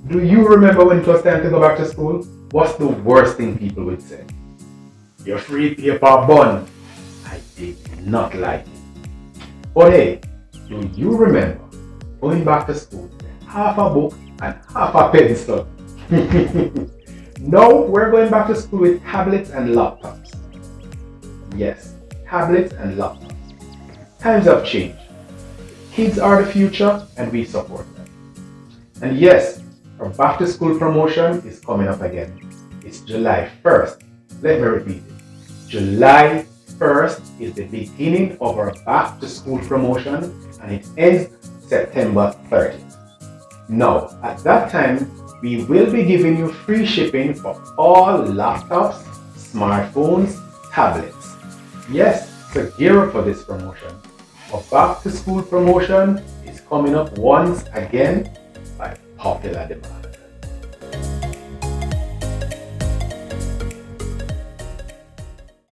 Do you remember when it was time to go back to school? What's the worst thing people would say? Your free paper bun. I did not like it. But hey, do you remember going back to school with half a book and half a pencil? Now we're going back to school with tablets and laptops. Yes, tablets and laptops. Times have changed. Kids are the future and we support them. And yes, our back to school promotion is coming up again. It's July 1st. Let me repeat it. July 1st is the beginning of our back to school promotion and it ends September 30th. Now, at that time, we will be giving you free shipping for all laptops, smartphones, tablets. Yes, so gear up for this promotion. Our back to school promotion is coming up once again by popular demand.